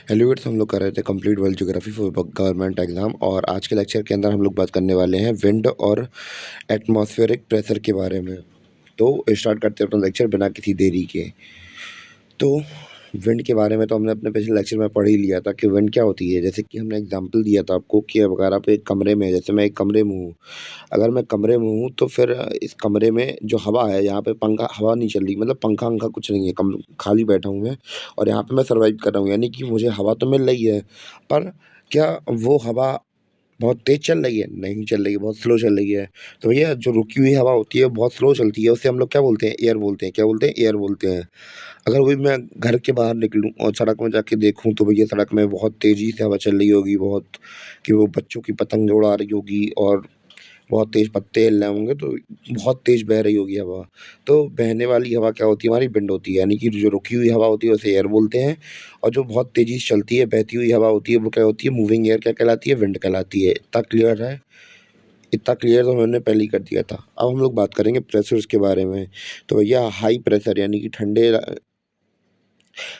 हेलोइट्स हम लोग कर रहे थे complete world geography for government exam. और आज के लेक्चर के अंदर हम लोग बात करने वाले हैं विंड और एटमॉस्फेरिक प्रेशर के बारे में। तो स्टार्ट करते हैं अपना लेक्चर बिना किसी देरी के। तो विंड के बारे में तो हमने अपने पिछले लेक्चर में पढ़ ही लिया था कि विंड क्या होती है। जैसे कि हमने एग्जांपल दिया था आपको कि अगर आप एक कमरे में, जैसे मैं एक कमरे में हूँ, अगर मैं कमरे में हूँ तो फिर इस कमरे में जो हवा है, यहाँ पे पंखा हवा नहीं चल रही, मतलब पंखा वंखा कुछ नहीं है, कम खाली बैठा हूँ मैं और यहाँ पे मैं सर्वाइव कर रहा हूँ। यानी कि मुझे हवा तो मिल रही है, पर क्या वो हवा बहुत तेज़ चल रही है? नहीं चल रही है, बहुत स्लो चल रही है। तो भैया जो रुकी हुई हवा होती है बहुत स्लो चलती है, उसे हम लोग क्या बोलते हैं? एयर बोलते हैं। क्या बोलते हैं? एयर बोलते हैं। अगर वही मैं घर के बाहर निकलूँ और सड़क में जाके देखूँ तो भैया सड़क में बहुत तेज़ी से हवा चल रही होगी, बहुत, कि वो बच्चों की पतंग उड़ा रही होगी और बहुत तेज़ पत्ते हिल रहे होंगे, तो बहुत तेज़ बह रही होगी हवा। तो बहने वाली हवा क्या होती है? हमारी विंड होती है। यानी कि जो रुकी हुई हवा होती है उसे एयर बोलते हैं, और जो बहुत तेज़ी से चलती है, बहती हुई हवा होती है, वो क्या होती है? Moving air. क्या कहलाती है? विंड कहलाती है। इतना क्लियर है? इतना क्लियर तो मैंने पहले ही कर दिया था। अब हम लोग बात करेंगे प्रेशर्स के बारे में। तो भैया हाई प्रेशर यानी कि ठंडे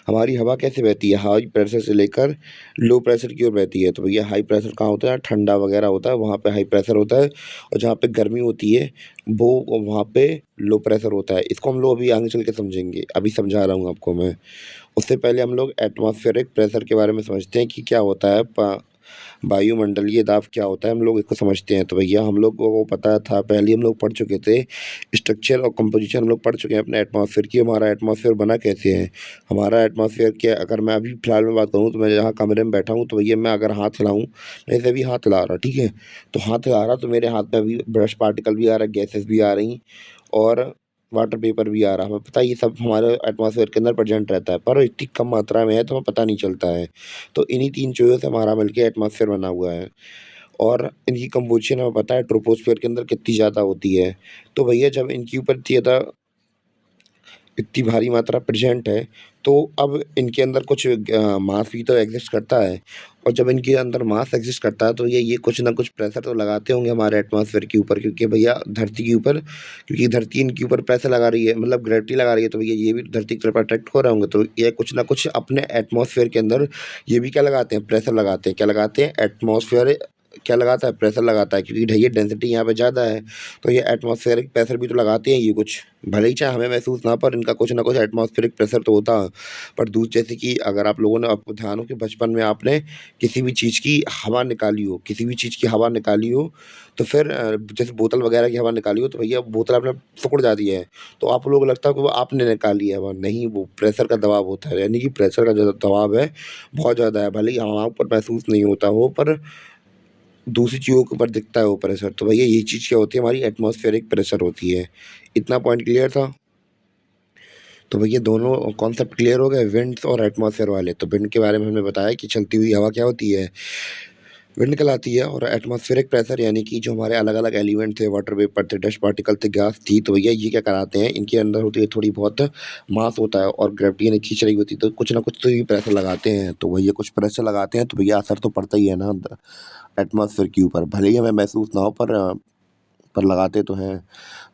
हमारी हवा कैसे बहती है? हाई प्रेशर से लेकर लो प्रेशर की ओर बहती है। तो भैया हाई प्रेशर कहाँ होता है? ठंडा वगैरह होता है, वहाँ पे हाई प्रेशर होता है, और जहाँ पे गर्मी होती है वो वहाँ पे लो प्रेशर होता है। इसको हम लोग अभी आगे चल के समझेंगे, अभी समझा रहा हूँ आपको मैं। उससे पहले हम लोग एटमॉस्फेरिक प्रेशर के बारे में समझते हैं कि क्या होता है। वायुमंडलीय दाब क्या होता है, हम लोग इसको समझते हैं। तो भैया हम लोग को पता था, पहले ही हम लोग पढ़ चुके थे। स्ट्रक्चर और कंपोजिशन हम लोग पढ़ चुके हैं अपने एटमॉस्फेयर की। हमारा एटमॉस्फेयर बना कैसे है? हमारा एटमॉस्फेयर क्या, अगर मैं अभी फ़िलहाल में बात करूँ तो मैं जहाँ कमरे में बैठा हूँ, तो भैया मैं अगर हाथ हिलाऊँ, मैं ऐसे भी हाथ हिला रहा, ठीक है? तो हाथ हिला रहा तो मेरे हाथ में अभी ब्रश पार्टिकल भी आ रहा है, गैसेस भी आ रही, और वाटर वेपर भी आ रहा है। हमें पता है ये सब हमारे एटमॉस्फेयर के अंदर प्रेज़ेंट रहता है, पर इतनी कम मात्रा में है तो हमें पता नहीं चलता है। तो इन्हीं 3 चीज़ों से हमारा मिलके एटमॉस्फेयर बना हुआ है, और इनकी कंपोज़िशन हमें पता है ट्रोपोस्फियर के अंदर कितनी ज़्यादा होती है। तो भैया जब इनके ऊपर ज़्यादा इतनी भारी मात्रा प्रेज़ेंट है, तो अब इनके अंदर कुछ मास भी तो एग्ज़िस्ट करता है, और जब इनके अंदर मास एग्ज़िस्ट करता है तो ये कुछ ना कुछ प्रेशर तो लगाते होंगे हमारे एटमॉस्फेयर के ऊपर, क्योंकि भैया धरती के ऊपर, क्योंकि धरती इनके ऊपर प्रेशर लगा रही है, मतलब ग्रेविटी लगा रही है, तो भैया ये भी धरती की तरफ अट्रैक्ट हो रहे होंगे। तो ये कुछ ना कुछ अपने एटमॉस्फेयर के अंदर ये भी क्या लगाते हैं? प्रेशर लगाते हैं। क्या लगाते हैं? एटमॉस्फेयर क्या लगाता है? प्रेशर लगाता है, क्योंकि भैया डेंसिटी यहाँ पे ज़्यादा है, तो ये एटमॉस्फेरिक प्रेशर भी तो लगाते हैं ये कुछ। भले ही चाहे हमें महसूस ना, पर इनका कुछ ना कुछ एटमॉस्फेरिक प्रेशर तो होता है। पर जैसे कि अगर आप लोगों ने, आपको ध्यान हो कि बचपन में आपने किसी भी चीज़ की हवा निकाली हो, किसी भी चीज़ की हवा निकाली हो, तो फिर जैसे बोतल वगैरह की हवा निकाली हो, तो भैया बोतल आपने सिकुड़ जाती है, तो आप लोगों को लगता है कि वो आपने निकाली है हवा। नहीं, वो प्रेशर का दबाव होता है। यानी कि प्रेशर का जो दबाव है बहुत ज़्यादा है, भले ही हमारे ऊपर महसूस नहीं होता हो, पर दूसरी चीज़ों के ऊपर दिखता है वो प्रेशर। तो भैया ये चीज़ क्या होती है? हमारी एटमॉस्फेरिक प्रेशर होती है। इतना पॉइंट क्लियर था? तो भैया दोनों कॉन्सेप्ट क्लियर हो गए, विंड्स और एटमॉस्फेयर वाले। तो विंड के बारे में हमने बताया कि चलती हुई हवा क्या होती है? विंड कहलाती है। और एटमॉस्फेरिक प्रेशर यानी कि जो हमारे अलग-अलग एलिमेंट थे, वाटर वेपर थे, डस्ट पार्टिकल थे, गैस थी, तो भैया ये क्या कराते हैं? इनके अंदर होती है थोड़ी बहुत मास होता है, और ग्रेविटी इन्हें खींच रही होती है, तो कुछ ना कुछ तो ये प्रेशर लगाते हैं। तो भैया कुछ प्रेशर लगाते हैं तो भैया असर तो पड़ता ही है ना एटमॉस्फेयर के ऊपर, भले ही हमें महसूस ना हो, पर लगाते तो हैं।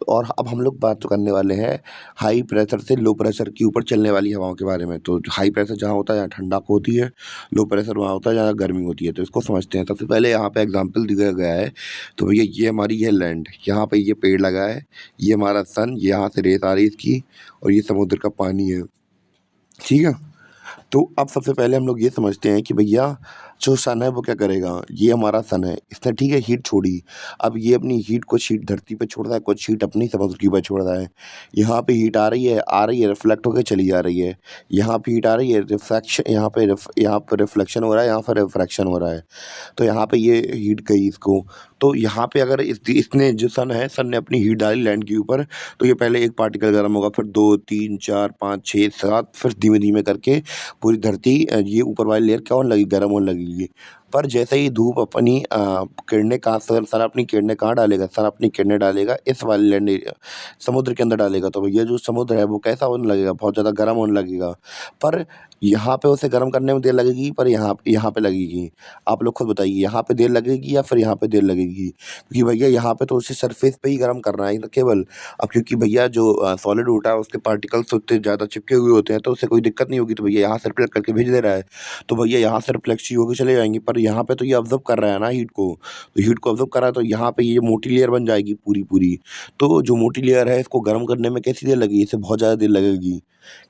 और अब हम लोग बात करने वाले हैं हाई प्रेशर से लो प्रेशर के ऊपर चलने वाली हवाओं के बारे में। तो हाई प्रेशर जहाँ होता है जहाँ ठंडक होती है, लो प्रेशर वहाँ होता है जहाँ गर्मी होती है। तो इसको समझते हैं। सबसे पहले यहाँ पे एग्जांपल दिया गया है। तो भैया ये हमारी है लैंड, यहाँ पे ये पेड़ लगा है, ये हमारा सन, ये यहाँ से रेत आ रही है इसकी, और ये समुद्र का पानी है, ठीक है? तो अब सबसे पहले हम लोग ये समझते हैं कि भैया जो सन है वो क्या करेगा? ये हमारा सन है, इसने ठीक है हीट छोड़ी। अब ये अपनी हीट कुछ हीट धरती पे छोड़ रहा है, कुछ हीट अपनी समुद्र के ऊपर छोड़ रहा है। यहाँ पे हीट आ रही है, रिफ्लेक्ट होके चली जा रही है। यहाँ पे हीट आ रही है, रिफ्रैक्शन, यहाँ पे रिफ्लेक्शन हो रहा है, यहाँ पर रिफ्रैक्शन हो रहा है। तो यहाँ पे ये हीट गई इसको। तो यहाँ पे अगर इसने जो सन है, सन ने अपनी हीट डाली लैंड के ऊपर, तो ये पहले एक पार्टिकल गर्म होगा, फिर 2, 3, 4, 5, 6, 7, फिर धीमे-धीमे करके पूरी धरती ये ऊपर वाली लेयर क्या होने लगी? गर्म होने लगेगी। पर जैसे ही धूप अपनी किरणें कहाँ सर अपनी किरणें कहाँ डालेगा? सर अपनी किरणें डालेगा इस वाले लैंड एरिया समुद्र के अंदर डालेगा, तो भैया जो समुद्र है वो कैसा होने लगेगा? बहुत ज़्यादा गर्म होने लगेगा। पर यहाँ पे उसे गर्म करने में देर लगेगी, पर यहाँ यहाँ पे लगेगी। आप लोग खुद बताइए, यहाँ पे देर लगेगी या फिर यहाँ पे देर लगेगी? क्योंकि भैया यहाँ पे तो उसे सरफेस पे ही गर्म करना है ना केवल। अब क्योंकि भैया जो सॉलिड होता है उसके पार्टिकल्स उतने ज़्यादा चिपके हुए होते हैं, तो उसे कोई दिक्कत नहीं होगी, तो भैया यहाँ से रिफ्लेक्ट करके भेज दे रहा है। तो भैया यहाँ से रिफ्लेक्शन होके चले जाएँगे, पर यहाँ पे तो ये ऑब्ज़र्व कर रहा है ना हीट को। तो हीट को ऑब्ज़र्व कर रहा है, तो यहाँ पे ये मोटी लेयर बन जाएगी पूरी-पूरी। तो जो मोटी लेयर है इसको गर्म करने में कैसी देर लगेगी? इसे बहुत ज़्यादा देर लगेगी।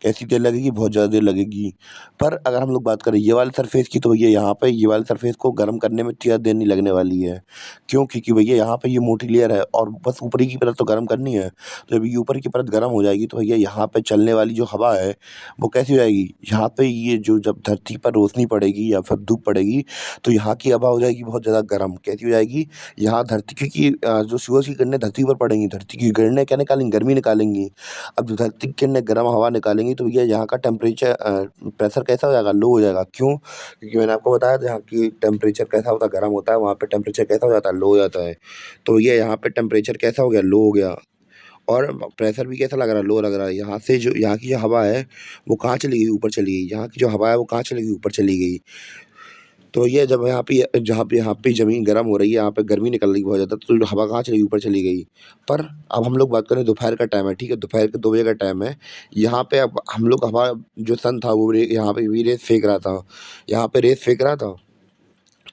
कैसी देर लगेगी? बहुत ज़्यादा देर लगेगी। पर अगर हम लोग बात करें ये वाले सरफेस की, तो भैया यहाँ पे ये वाले सरफेस को गर्म करने में इतनी ज़्यादा देर नहीं लगने वाली है। क्यों? क्योंकि भैया यहाँ पे ये मोटी लेयर है और बस ऊपरी की परत तो गर्म करनी है। तो जब ये ऊपर की परत गर्म हो जाएगी, तो भैया यहाँ पे चलने वाली जो हवा है वो कैसी हो जाएगी? यहाँ पे ये जो जब धरती पर रोशनी पड़ेगी या फिर धूप पड़ेगी, तो यहाँ की हवा हो जाएगी बहुत ज़्यादा गर्म। कैसी हो जाएगी? यहाँ धरती क्योंकि जो सूरज की किरणें धरती पर पड़ेंगी, धरती की किरणें क्या निकालेंगी? गर्मी निकालेंगी। अब जो धरती की किरणें गर्म हवा निकालेंगी, तो भैया यहाँ का प्रेशर कैसा हो जाएगा? लो हो जाएगा। क्यों? क्योंकि मैंने आपको बताया था यहाँ की टेम्परेचर कैसा होता है? गर्म होता है, वहाँ पे टेम्परेचर कैसा हो जाता है? लो हो जाता है। तो भैया यहाँ पे टेम्परेचर कैसा हो गया? लो हो गया। और प्रेशर भी कैसा लग रहा है? लो लग रहा है। यहाँ की जो हवा है वो कहाँ चली गई? ऊपर चली गई। यहाँ की जो हवा है वो कहाँ चली गई? ऊपर चली गई। तो ये जब यहाँ पे ज़मीन गर्म हो रही है, यहाँ पे गर्मी निकल रही है बहुत ज़्यादा, तो जो हवा कहाँ चली गई? ऊपर चली गई। पर अब हम लोग बात करें दोपहर का टाइम है, ठीक है? दोपहर के 2 बजे का टाइम है। यहाँ पे अब हम लोग हवा जो सन था वो यहाँ पे भी रेज़ फेंक रहा था। यहाँ पे रेज़ फेंक रहा था।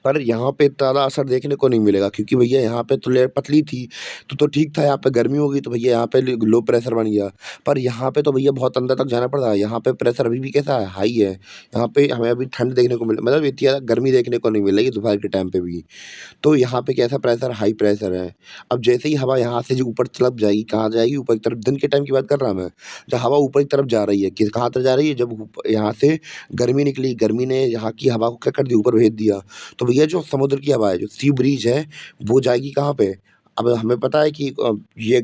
पर यहाँ पे इतना ज़्यादा असर देखने को नहीं मिलेगा, क्योंकि भैया यहाँ पे तो लेयर पतली थी, तो ठीक था। यहाँ पे गर्मी हो गई तो भैया यहाँ पे लो प्रेशर बन गया। पर यहाँ पे तो भैया बहुत अंदर तक जाना पड़ रहा है। यहाँ पे प्रेशर अभी भी कैसा है? हाई है। यहाँ पे हमें अभी ठंड देखने को मिल मतलब इतनी ज़्यादा गर्मी देखने को नहीं मिलेगी दोपहर के टाइम पे भी। तो यहाँ पे कैसा प्रेशर? हाई प्रेशर है। अब जैसे ही हवा यहाँ से जो ऊपर तरफ जाएगी, कहाँ जाएगी? ऊपर की तरफ। दिन के टाइम की बात कर रहा मैं। जब हवा ऊपर की तरफ जा रही है, कहाँ तरफ जा रही है? जब यहाँ से गर्मी निकली, गर्मी ने यहाँ की हवा को क्या कर दिया? ऊपर भेज दिया। तो भैया जो समुद्र की हवा है, जो सी ब्रीज़ है, वो जाएगी कहाँ पे? अब हमें पता है कि ये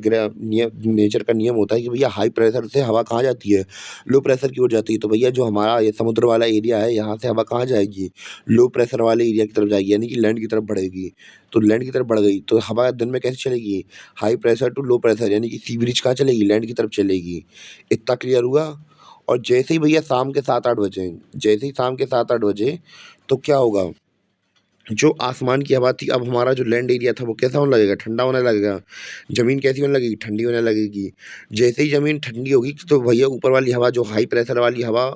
नेचर का नियम होता है कि भैया हाई प्रेशर से हवा कहाँ जाती है? लो प्रेशर की ओर जाती है। तो भैया जो हमारा ये समुद्र वाला एरिया है, यहाँ से हवा कहाँ जाएगी? लो प्रेशर वाले एरिया की तरफ जाएगी, यानी कि लैंड की तरफ बढ़ेगी। तो लैंड की तरफ बढ़ गई, तो हवा दिन में कैसे चलेगी? High pressure to low pressure, यानी कि सी ब्रीज़ कहाँ चलेगी? लैंड की तरफ चलेगी। इतना क्लियर हुआ? और जैसे ही भैया शाम के 7-8 बजे, जैसे ही शाम के 7-8 बजे, तो क्या होगा? जो आसमान की हवा थी, अब हमारा जो लैंड एरिया था वो कैसा होने लगेगा? ठंडा होने लगेगा। ज़मीन कैसी होने लगेगी? ठंडी होने लगेगी। जैसे ही ज़मीन ठंडी होगी, तो भैया ऊपर वाली हवा, जो हाई प्रेशर वाली हवा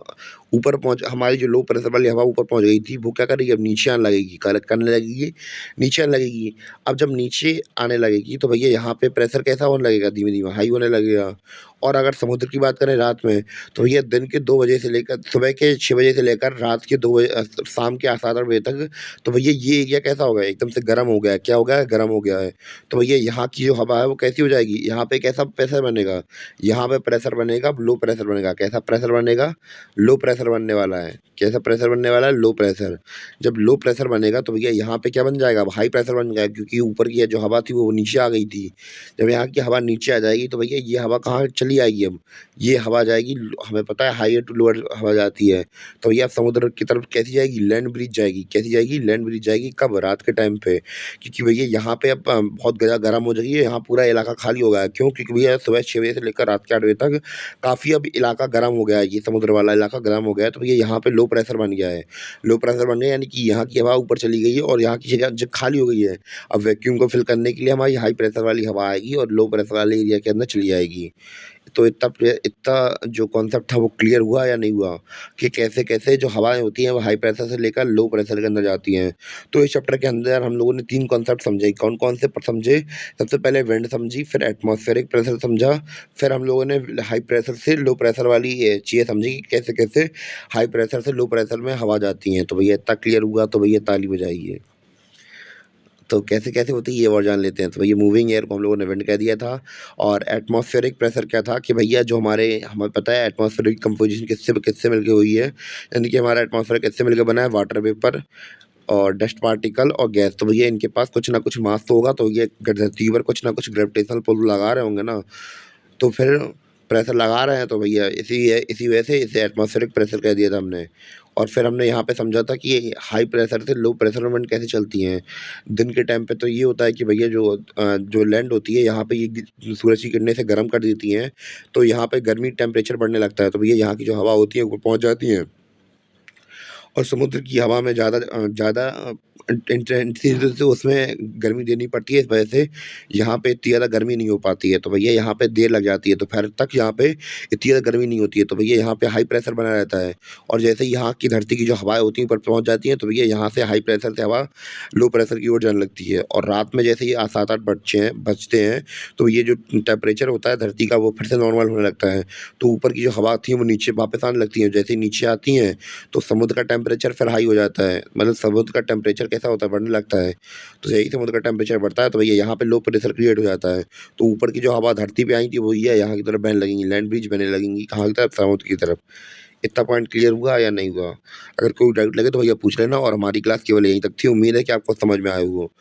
ऊपर पहुँच हमारी जो लो प्रेशर वाली हवा ऊपर पहुँच गई थी, वो क्या करेगी? अब नीचे आने लगेगी। करने लगेगी, नीचे आने लगेगी। अब जब नीचे आने लगेगी, तो भैया यहाँ पे प्रेशर कैसा होने लगेगा? धीमे-धीमे हाई होने लगेगा। और अगर समुद्र की बात करें रात में, तो भैया दिन के 2 बजे से लेकर सुबह के 6 बजे से लेकर रात के 2 बजे शाम के 7-8 बजे तक, तो भैया ये एरिया कैसा हो गया? एकदम से गर्म हो गया है। क्या हो गया है? गर्म हो गया है। तो भैया यहाँ की जो हवा है वो कैसी हो जाएगी? यहाँ पे कैसा प्रेशर बनेगा? यहाँ पे प्रेशर बनेगा, लो प्रेशर बनेगा। कैसा प्रेशर बनेगा? लो प्रेशर बनने वाला है। कैसा प्रेशर बनने वाला है? Low pressure. जब लो प्रेशर बनेगा, तो भैया यहाँ पे क्या बन जाएगा? अब हाई प्रेशर बन जाएगा, क्योंकि ऊपर की जो हवा थी वो नीचे आ गई थी। जब यहाँ की हवा नीचे आ जाएगी, तो भैया ये हवा कहाँ चली आएगी अब? ये हवा जाएगी, हमें पता है हाईर टू लोअर हवा जाती है। तो भैया समुद्र की तरफ कैसी जाएगी? लैंड ब्रीज़ जाएगी। कैसी जाएगी? लैंड ब्रीज़ जाएगी। कब? रात के टाइम पे। क्योंकि भैया यहाँ पे अब बहुत ज़्यादा गर्म हो जाएगी, यहाँ पूरा इलाका खाली हो गया है। क्यों? क्योंकि भैया सुबह 6 बजे से लेकर रात के 8 बजे तक काफ़ी अब इलाका गर्म हो गया है, ये समुद्र वाला इलाका गर्म हो गया है, तो भैया यहाँ पे लो प्रेशर बन गया है। लो प्रेशर बन गया, यानी कि यहाँ की हवा ऊपर चली गई है और यहाँ की जगह ज खाली हो गई है। अब वैक्यूम को फिल करने के लिए हमारी हाई प्रेशर वाली हवा आएगी और लो प्रेशर वाले एरिया के अंदर चली जाएगी। तो इतना जो कॉन्सेप्ट था वो क्लियर हुआ या नहीं हुआ? कि कैसे-कैसे जो हवाएँ होती हैं वो हाई प्रेशर से लेकर लो प्रेशर के अंदर जाती हैं। तो इस चैप्टर के अंदर हम लोगों ने 3 कॉन्सेप्ट समझे। कौन-कौन से समझे? सबसे पहले विंड समझी, फिर एटमॉस्फेरिक प्रेशर समझा, फिर हम लोगों ने हाई प्रेशर से लो प्रेशर वाली ये चीज़ें समझी कि कैसे-कैसे हाई प्रेशर से लो प्रेशर में हवा जाती हैं। तो भैया इतना क्लियर हुआ, तो भैया ताली बजाइए। तो कैसे-कैसे होती है ये और जान लेते हैं। तो भैया मूविंग एयर को हम लोगों ने विंड कह दिया था। और एटमॉस्फेरिक प्रेशर क्या था कि भैया जो हमें पता है एटमॉस्फेयर की कंपोज़िशन किससे किससे मिलके हुई है। यानी कि हमारा एटमॉस्फेयर किससे मिलकर बना है? वाटर वेपर और डस्ट पार्टिकल और गैस। तो भैया इनके पास कुछ ना कुछ मास तो होगा, तो ये धरती पर कुछ ना कुछ ग्रेविटेशनल पुल लगा रहे होंगे ना। तो फिर प्रेशर लगा रहे हैं, तो भैया इसी वजह से इसे एटमॉस्फेरिक प्रेशर कह दिया था हमने। और फिर हमने यहाँ पे समझा था कि ये हाई प्रेशर से लो प्रेशर में कैसे चलती हैं। दिन के टाइम पे तो ये होता है कि भैया जो लैंड होती है यहाँ पे ये सूरज की किरणें से गर्म कर देती हैं, तो यहाँ पे गर्मी टेम्परेचर बढ़ने लगता है, तो भैया यहाँ की जो हवा होती है वो पहुँच जाती है और समुद्र की हवा में ज़्यादा इंटेंसिटी से उसमें गर्मी देनी पड़ती है, इस वजह से यहाँ पे इतनी ज़्यादा गर्मी नहीं हो पाती है, तो भैया यहाँ पे देर लग जाती है, दोपहर तक यहाँ पे इतनी ज़्यादा गर्मी नहीं होती है, तो भैया यहाँ पे हाई प्रेशर बना रहता है और जैसे ही यहाँ की धरती की जो हवाएँ होती हैं ऊपर पहुँच जाती हैं, तो भैया यहाँ से हाई प्रेशर से हवा लो प्रेशर की ओर जाने लगती है और रात में जैसे ही 7-8 बजते हैं, तो ये जो टेम्परेचर होता है धरती का वो फिर से नॉर्मल होने लगता है, तो ऊपर की जो हवा थी वो नीचे वापस आने लगती है, जैसे ही नीचे आती हैं तो समुद्र का टेम्परेचर फिर हाई हो जाता है, मतलब समुद्र का टेम्परेचर कैसा होता है, बढ़ने लगता है। तो जैसे ही समुद्र का टेम्परेचर बढ़ता है, तो भैया यहाँ पे लो प्रेशर क्रिएट हो जाता है। तो ऊपर की जो हवा धरती पे आई थी, वो ये यहाँ की तरफ बहने लगेंगी, लैंड ब्रिज बनने लगेंगी, कहाँ की तरफ? समुद्र की तरफ। इतना पॉइंट क्लियर हुआ या नहीं हुआ? अगर कोई डाउट लगे तो भैया पूछ लेना और हमारी क्लास केवल यहीं तक थी। उम्मीद है कि आपको समझ में आया हो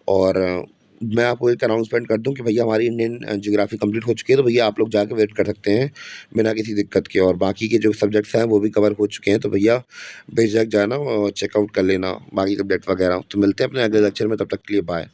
और मैं आपको एक अनाउंसमेंट कर दूँ कि भैया हमारी इंडियन ज्योग्राफी कंप्लीट हो चुकी है, तो भैया आप लोग जाके वेट कर सकते हैं, बिना किसी दिक्कत के और बाकी के जो सब्जेक्ट्स हैं, वो भी कवर हो चुके हैं, तो भैया बेझिझक जाना और चेकआउट कर लेना बाकी सब्जेक्ट वगैरह। तो मिलते हैं अपने अगले लेक्चर में, तब तक के लिए बाय।